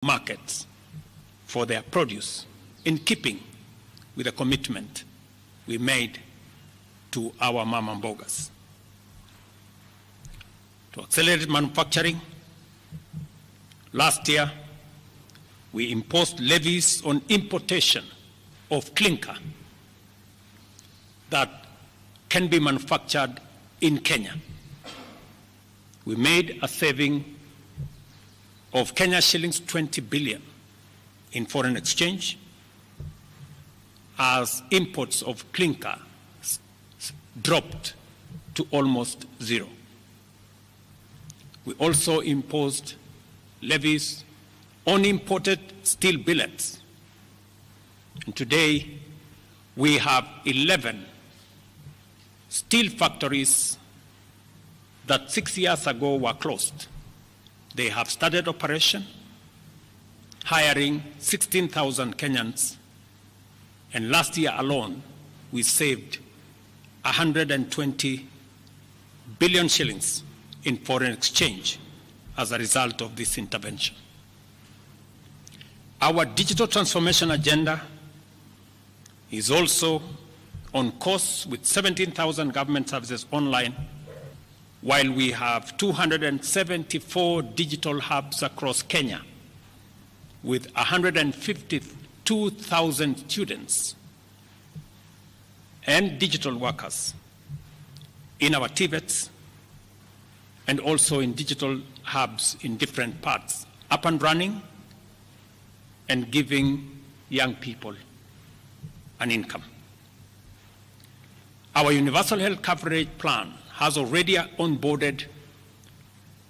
markets for their produce, in keeping with the commitment we made to our mama mbogas. To accelerate manufacturing, last year we imposed levies on importation of clinker that can be manufactured in Kenya. We made a saving of Kenya shillings 20 billion in foreign exchange as imports of clinker dropped to almost zero. We also imposed levies on imported steel billets. And today, we have 11 steel factories that 6 years ago were closed. They have started operation, hiring 16,000 Kenyans, and last year alone, we saved 120 billion shillings in foreign exchange as a result of this intervention. Our digital transformation agenda is also on course with 17,000 government services online, while we have 274 digital hubs across Kenya with 152,000 students and digital workers in our TVETs and also in digital hubs in different parts, up and running and giving young people an income. Our universal health coverage plan has already onboarded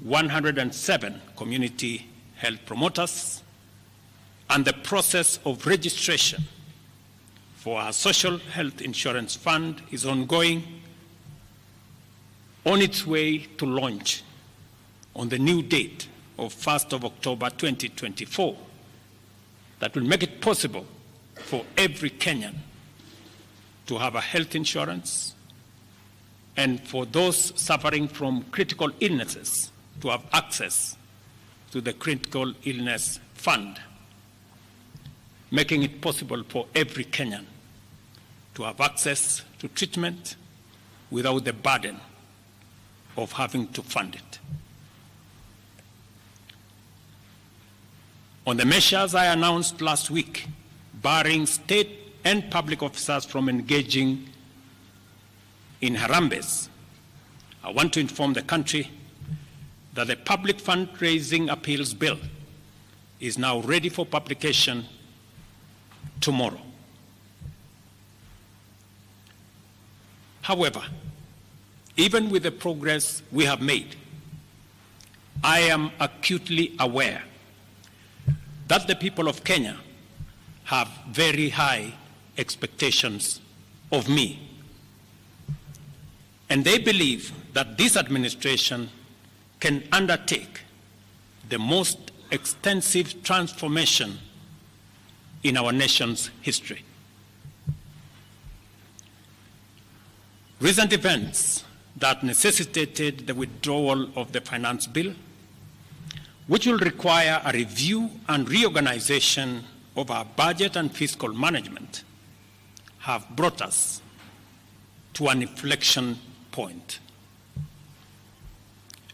107 community health promoters, and the process of registration for our social health insurance fund is ongoing, on its way to launch on the new date of 1st of October 2024 that will make it possible for every Kenyan to have a health insurance, and for those suffering from critical illnesses to have access to the critical illness fund, making it possible for every Kenyan to have access to treatment without the burden of having to fund it. On the measures I announced last week, barring state and public officers from engaging in harambes, I want to inform the country that the public fundraising appeals bill is now ready for publication tomorrow. However, even with the progress we have made, I am acutely aware that the people of Kenya have very high expectations of me. And they believe that this administration can undertake the most extensive transformation in our nation's history. Recent events that necessitated the withdrawal of the finance bill, which will require a review and reorganization of our budget and fiscal management, have brought us to an inflection point.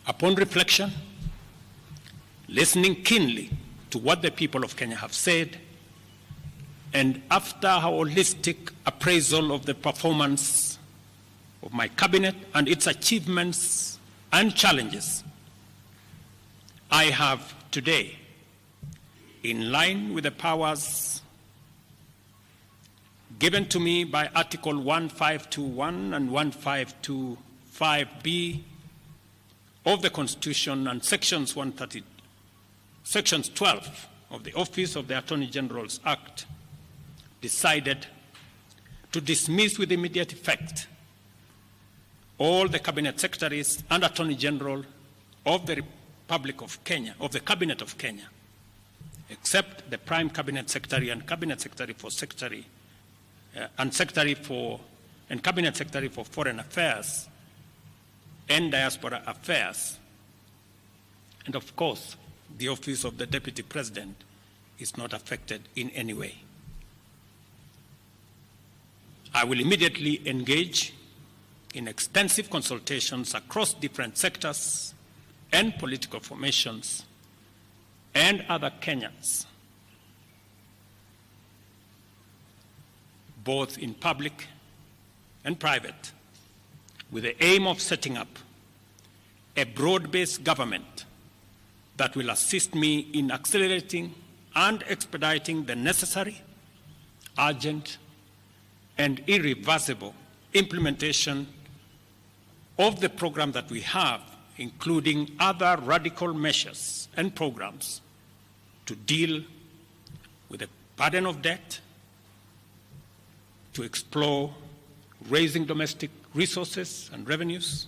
Upon reflection, listening keenly to what the people of Kenya have said, and after a holistic appraisal of the performance of my cabinet and its achievements and challenges, I have today, in line with the powers given to me by Article 1521 and 1525B of the Constitution and Sections 12 of the Office of the Attorney General's Act, decided to dismiss with immediate effect all the Cabinet Secretaries and Attorney General of the Republic of Kenya, of the Cabinet of Kenya, except the Prime Cabinet Secretary and Cabinet Secretary for Cabinet Secretary for Foreign Affairs and Diaspora Affairs, and of course, the office of the Deputy President is not affected in any way. I will immediately engage in extensive consultations across different sectors and political formations and other Kenyans, both in public and private, with the aim of setting up a broad-based government that will assist me in accelerating and expediting the necessary, urgent, and irreversible implementation of the program that we have, including other radical measures and programs to deal with the burden of debt, to explore raising domestic resources and revenues,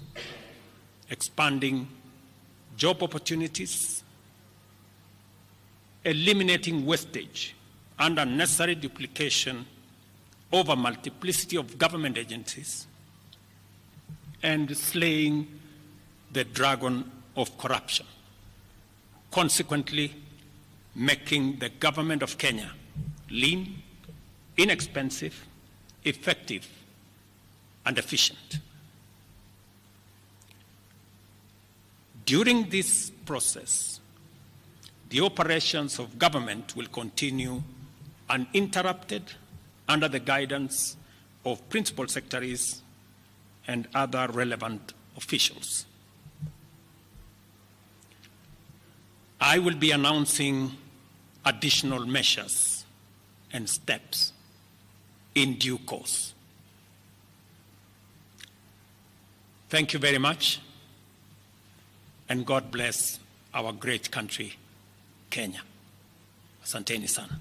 expanding job opportunities, eliminating wastage and unnecessary duplication of a multiplicity of government agencies, and slaying the dragon of corruption, consequently making the government of Kenya lean, inexpensive, effective, and efficient. During this process, the operations of government will continue uninterrupted under the guidance of principal secretaries and other relevant officials. I will be announcing additional measures and steps in due course. Thank you very much, and God bless our great country, Kenya. Asanteni sana.